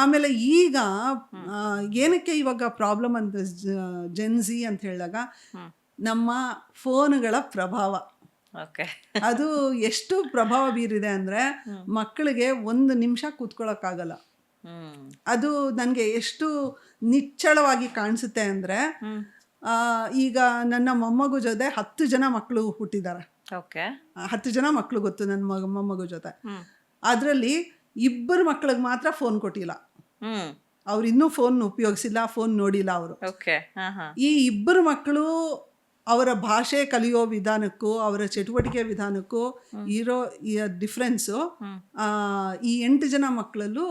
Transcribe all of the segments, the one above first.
ಆಮೇಲೆ ಈಗ ಏನಕ್ಕೆ ಇವಾಗ ಪ್ರಾಬ್ಲಮ್ ಅಂತ ಜೆನ್ಸಿ ಅಂತ ಹೇಳಿದಾಗ ನಮ್ಮ ಫೋನ್ಗಳ ಪ್ರಭಾವ ಅದು ಎಷ್ಟು ಪ್ರಭಾವ ಬೀರಿದೆ ಅಂದರೆ ಮಕ್ಕಳಿಗೆ 1 ನಿಮಿಷ ಕೂತ್ಕೊಳ್ಳೋಕ್ಕಾಗಲ್ಲ. ಅದು ನನಗೆ ಎಷ್ಟು ನಿಚ್ಚಳವಾಗಿ ಕಾಣಿಸುತ್ತೆ ಅಂದರೆ ಈಗ ನನ್ನ ಮೊಮ್ಮಗು ಜೊತೆ 10 ಜನ ಮಕ್ಕಳು ಹುಟ್ಟಿದ್ದಾರೆ. 10 ಜನ ಮಕ್ಕಳು ಗೊತ್ತು ನನ್ನ ಮೊಮ್ಮಗು ಜೊತೆ. ಅದರಲ್ಲಿ 2 ಮಕ್ಕಳಿಗೆ ಮಾತ್ರ ಫೋನ್ ಕೊಟ್ಟಿಲ್ಲ. ಅವ್ರು ಇನ್ನೂ ಫೋನ್ ಉಪಯೋಗಿಸಿಲ್ಲ, ಫೋನ್ ನೋಡಿಲ್ಲ ಅವರು. ಈ 2 ಮಕ್ಕಳು ಅವರ ಭಾಷೆ ಕಲಿಯೋ ವಿಧಾನಕ್ಕೂ ಅವರ ಚಟುವಟಿಕೆ ವಿಧಾನಕ್ಕೂ ಇರೋ ಡಿಫ್ರೆನ್ಸು ಈ 8 ಜನ ಮಕ್ಕಳಲ್ಲೂ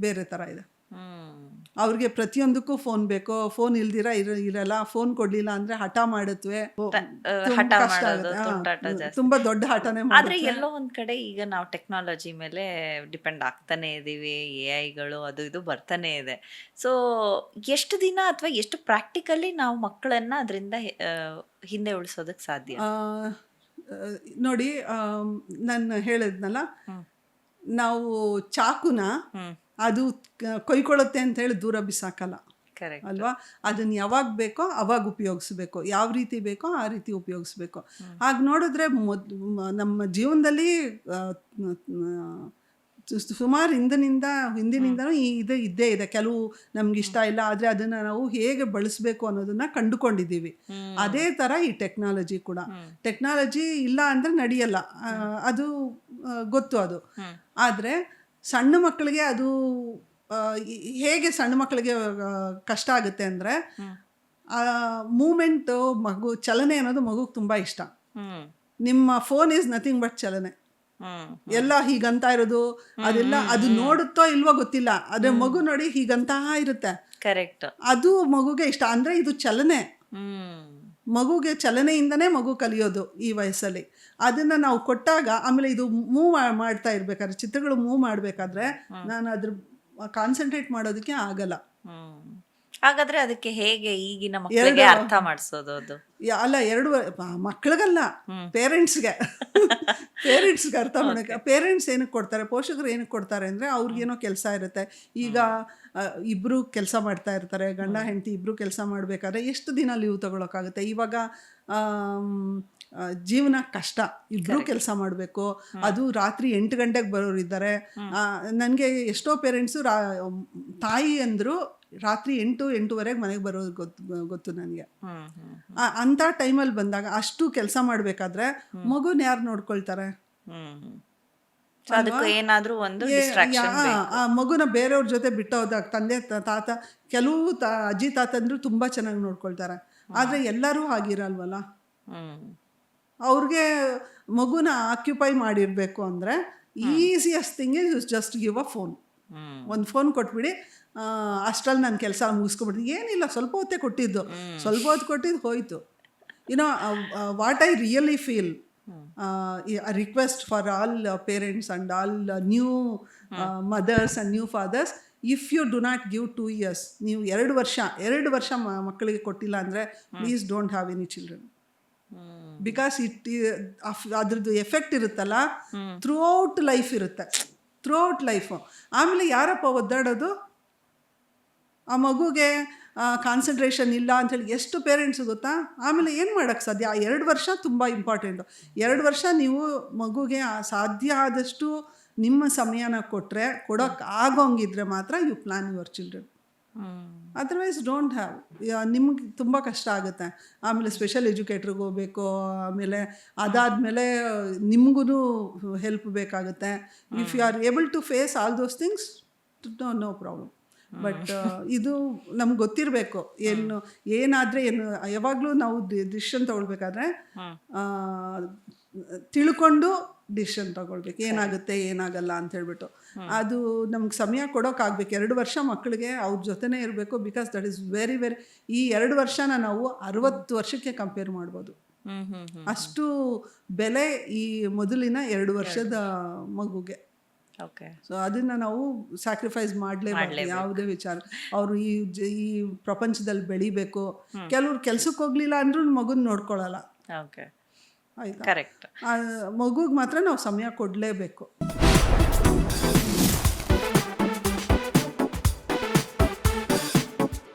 ಬೇರೆ ಥರ ಇದೆ. ಅವ್ರಿಗೆ ಪ್ರತಿಯೊಂದಕ್ಕೂ ಫೋನ್ ಬೇಕು, ಫೋನ್ ಇಲ್ದಿರ ಇರಲ್ಲ, ಫೋನ್ ಕೊಡ್ಲಿಲ್ಲ ಅಂದ್ರೆ ಹಠ ಮಾಡುತ್ತವೆ, ತುಂಬಾ ದೊಡ್ಡ ಹಠನೇ. ಆದ್ರೆ ಎಲ್ಲೋ ಒಂದ್ ಕಡೆ ಈಗ ನಾವು ಟೆಕ್ನಾಲಜಿ ಮೇಲೆ ಡಿಪೆಂಡ್ ಆಗ್ತಾನೆ ಇದೀವಿ, AI ಅದು ಇದು ಬರ್ತಾನೆ ಇದೆ. ಸೊ ಎಷ್ಟು ದಿನ ಅಥವಾ ಎಷ್ಟು ಪ್ರಾಕ್ಟಿಕಲಿ ನಾವು ಮಕ್ಕಳನ್ನ ಅದರಿಂದ ಹಿಂದೆ ಉಳಿಸೋದಕ್ಕೆ ಸಾಧ್ಯ? ನೋಡಿ, ನಾನು ಹೇಳಿದ್ನಲ್ಲ, ನಾವು ಚಾಕುನ ಅದು ಕೊಯ್ಕೊಳ್ಳುತ್ತೆ ಅಂತ ಹೇಳಿ ದೂರ ಬಿಸಾಕಲ್ಲ ಅಲ್ವಾ. ಅದನ್ನ ಯಾವಾಗ ಬೇಕೋ ಅವಾಗ ಉಪಯೋಗಿಸ್ಬೇಕು, ಯಾವ ರೀತಿ ಬೇಕೋ ಆ ರೀತಿ ಉಪಯೋಗಿಸ್ಬೇಕು. ಹಾಗೆ ನೋಡಿದ್ರೆ ನಮ್ಮ ಜೀವನದಲ್ಲಿ ಸುಮಾರು ಹಿಂದಿನಿಂದನೂ ಇದ್ದೇ ಇದೆ. ಕೆಲವು ನಮ್ಗೆ ಇಷ್ಟ ಇಲ್ಲ, ಆದರೆ ಅದನ್ನು ನಾವು ಹೇಗೆ ಬಳಸಬೇಕು ಅನ್ನೋದನ್ನ ಕಂಡುಕೊಂಡಿದ್ದೀವಿ. ಅದೇ ಥರ ಈ ಟೆಕ್ನಾಲಜಿ ಕೂಡ. ಟೆಕ್ನಾಲಜಿ ಇಲ್ಲ ಅಂದರೆ ನಡೆಯಲ್ಲ, ಅದು ಗೊತ್ತು ಅದು. ಆದರೆ ಸಣ್ಣ ಮಕ್ಕಳಿಗೆ ಅದು ಹೇಗೆ ಸಣ್ಣ ಮಕ್ಕಳಿಗೆ ಕಷ್ಟ ಆಗುತ್ತೆ ಅಂದರೆ ಮೂಮೆಂಟು, ಚಲನೆ ಅನ್ನೋದು ಮಗುಗೆ ತುಂಬ ಇಷ್ಟ. ನಿಮ್ಮ ಫೋನ್ ಈಸ್ ನಥಿಂಗ್ ಬಟ್ ಚಲನೆ. ಎಲ್ಲ ಹೀಗಂತ ಇರೋದು ಅದೆಲ್ಲ ಅದು ನೋಡುತ್ತೋ ಇಲ್ವೋ ಗೊತ್ತಿಲ್ಲ, ಆದರೆ ಮಗು ನೋಡಿ ಹೀಗಂತ ಇರುತ್ತೆ. ಕರೆಕ್ಟ್. ಅದು ಮಗುಗೆ ಇಷ್ಟ. ಅಂದರೆ ಇದು ಚಲನೆ, ಮಗುಗೆ ಚಲನೆಯಿಂದನೇ ಮಗು ಕಲಿಯೋದು ಈ ವಯಸ್ಸಲ್ಲಿ. ಅದನ್ನು ನಾವು ಕೊಟ್ಟಾಗ ಆಮೇಲೆ ಇದು ಮೂವ್ ಮಾಡ್ತಾ ಇರ್ಬೇಕಾದ್ರೆ, ಚಿತ್ರಗಳು ಮೂವ್ ಮಾಡಬೇಕಾದ್ರೆ ನಾನು ಅದ್ರ ಕಾನ್ಸಂಟ್ರೇಟ್ ಮಾಡೋದಕ್ಕೆ ಆಗಲ್ಲ. ಹಾಗಾದ್ರೆ ಅದಕ್ಕೆ ಹೇಗೆ ಈಗಿನ ಮಕ್ಕಳಿಗೆ ಅರ್ಥ ಮಾಡಿಸೋದು? ಅದು ಅಲ್ಲ, 2 ಮಕ್ಕಳಿಗಲ್ಲ, ಪೇರೆಂಟ್ಸ್ಗೆ ಅರ್ಥ ಮಾಡೋಕ್ಕೆ. ಪೇರೆಂಟ್ಸ್ ಏನಕ್ಕೆ ಕೊಡ್ತಾರೆ, ಪೋಷಕರು ಏನಕ್ಕೆ ಕೊಡ್ತಾರೆ ಅಂದರೆ ಅವ್ರಿಗೇನೋ ಕೆಲಸ ಇರುತ್ತೆ. ಈಗ ಇಬ್ಬರು ಕೆಲಸ ಮಾಡ್ತಾ ಇರ್ತಾರೆ, ಗಂಡ ಹೆಂಡತಿ ಇಬ್ಬರು ಕೆಲಸ ಮಾಡಬೇಕಾದ್ರೆ ಎಷ್ಟು ದಿನ ಲೀವ್ ತಗೊಳಕ್ಕಾಗುತ್ತೆ? ಇವಾಗ ಜೀವನ ಕಷ್ಟ, ಇಬ್ಬರು ಕೆಲಸ ಮಾಡಬೇಕು. ಅದು ರಾತ್ರಿ 8 ಗಂಟೆಗೆ ಬರೋರು ಇದ್ದಾರೆ. ನನಗೆ ಎಷ್ಟೋ ಪೇರೆಂಟ್ಸು ತಾಯಿ ಅಂದರು ರಾತ್ರಿ 8-8:30 ಮನೆಗೆ ಬರೋದು ಗೊತ್ತು ನನಗೆ. ಅಂಥ ಟೈಮಲ್ಲಿ ಬಂದಾಗ ಅಷ್ಟು ಕೆಲಸ ಮಾಡಬೇಕಾದ್ರೆ ಮಗುನ ಯಾರು ನೋಡ್ಕೊಳ್ತಾರೆ? ಆ ಮಗುನ ಬೇರೆಯವ್ರ ಜೊತೆ ಬಿಟ್ಟು ಹೋದಾಗ ತಂದೆ ತಾತ, ಕೆಲವು ಅಜ್ಜಿ ತಾತಂದ್ರು ತುಂಬ ಚೆನ್ನಾಗಿ ನೋಡ್ಕೊಳ್ತಾರೆ. ಆದರೆ ಎಲ್ಲರೂ ಆಗಿರಲ್ವಲ್ಲ. ಅವ್ರಿಗೆ ಮಗುನ ಆಕ್ಯುಪೈ ಮಾಡಿರಬೇಕು ಅಂದರೆ easiest thing is just give a phone. ಒಂದು ಫೋನ್ ಕೊಟ್ಬಿಡಿ, ಅಷ್ಟರಲ್ಲಿ ನಾನು ಕೆಲಸ ಮುಗಿಸ್ಕೊಬಿಡ್ತೀನಿ. ಏನಿಲ್ಲ, ಸ್ವಲ್ಪ ಹೊತ್ತೇ ಕೊಟ್ಟಿದ್ದು, ಸ್ವಲ್ಪ ಹೊತ್ತು ಕೊಟ್ಟಿದ್ದು ಹೋಯಿತು. What I really feel, a request for all parents and all new mothers and new fathers, if you do not give 2 years, ನೀವು 2 ವರ್ಷ ಮಕ್ಕಳಿಗೆ ಕೊಟ್ಟಿಲ್ಲ ಅಂದರೆ please don't have any children. Because ಅದ್ರದ್ದು ಎಫೆಕ್ಟ್ ಇರುತ್ತಲ್ಲ, ಥ್ರೂಔಟ್ ಲೈಫ್ ಇರುತ್ತೆ, throughout life. ಆಮೇಲೆ ಯಾರಪ್ಪ ಒದ್ದಾಡೋದು? ಆ ಮಗುಗೆ ಕಾನ್ಸಂಟ್ರೇಷನ್ ಇಲ್ಲ ಅಂಥೇಳಿ ಎಷ್ಟು ಪೇರೆಂಟ್ಸ್ ಗೊತ್ತಾ? ಆಮೇಲೆ ಏನು ಮಾಡೋಕ್ಕೆ ಸಾಧ್ಯ? 2 ವರ್ಷ ತುಂಬ ಇಂಪಾರ್ಟೆಂಟು. 2 ವರ್ಷ ನೀವು ಮಗುಗೆ ಸಾಧ್ಯ ಆದಷ್ಟು ನಿಮ್ಮ ಸಮಯನ ಕೊಡೋಕ್ಕೆ ಆಗೋಂಗಿದ್ರೆ ಮಾತ್ರ you plan your children. Otherwise don't have. ನಿಮ್ಗೆ ತುಂಬ ಕಷ್ಟ ಆಗುತ್ತೆ. ಆಮೇಲೆ ಸ್ಪೆಷಲ್ ಎಜುಕೇಟ್ರಿಗೆ ಹೋಗಬೇಕು, ಆಮೇಲೆ ಅದಾದಮೇಲೆ ನಿಮಗೂ ಹೆಲ್ಪ್ ಬೇಕಾಗುತ್ತೆ. If you are able to face all those things, no problem. But ಇದು ನಮ್ಗೆ ಗೊತ್ತಿರಬೇಕು, ಏನಾದರೆ ಏನು. ಯಾವಾಗಲೂ ನಾವು ಡಿಸಿಷನ್ ತೊಗೊಳ್ಬೇಕಾದ್ರೆ ತಿಳ್ಕೊಂಡು ಡಿಸಿಷನ್ ತೊಗೊಳ್ಬೇಕು, ಏನಾಗುತ್ತೆ ಏನಾಗಲ್ಲ ಅಂತ ಹೇಳ್ಬಿಟ್ಟು. ಅದು ನಮ್ಗೆ ಸಮಯ ಕೊಡೋಕ್ಕಾಗಬೇಕು. 2 ವರ್ಷ ಮಕ್ಕಳಿಗೆ ಅವ್ರ ಜೊತೆನೇ ಇರಬೇಕು. Because that is very very, ಈ 2 ವರ್ಷನ ನಾವು 60 ವರ್ಷಕ್ಕೆ ಕಂಪೇರ್ ಮಾಡ್ಬೋದು. ಅಷ್ಟು ಬೆಲೆ ಈ ಮೊದಲಿನ 2 ವರ್ಷದ ಮಗುಗೆ. ಸೊ ಅದನ್ನು ನಾವು ಸ್ಯಾಕ್ರಿಫೈಸ್ ಮಾಡಲೇಬೇಕು ಯಾವುದೇ ವಿಚಾರ. ಅವರು ಈ ಪ್ರಪಂಚದಲ್ಲಿ ಬೆಳಿಬೇಕು. ಕೆಲವ್ರು ಕೆಲ್ಸಕ್ಕೆ ಹೋಗ್ಲಿಲ್ಲ ಅಂದ್ರೂ ಮಗುನ ನೋಡ್ಕೊಳ್ಳಲ್ಲ. ಆಯ್ತಾ? ಮಗುಗೆ ಮಾತ್ರ ನಾವು ಸಮಯ ಕೊಡಲೇಬೇಕು.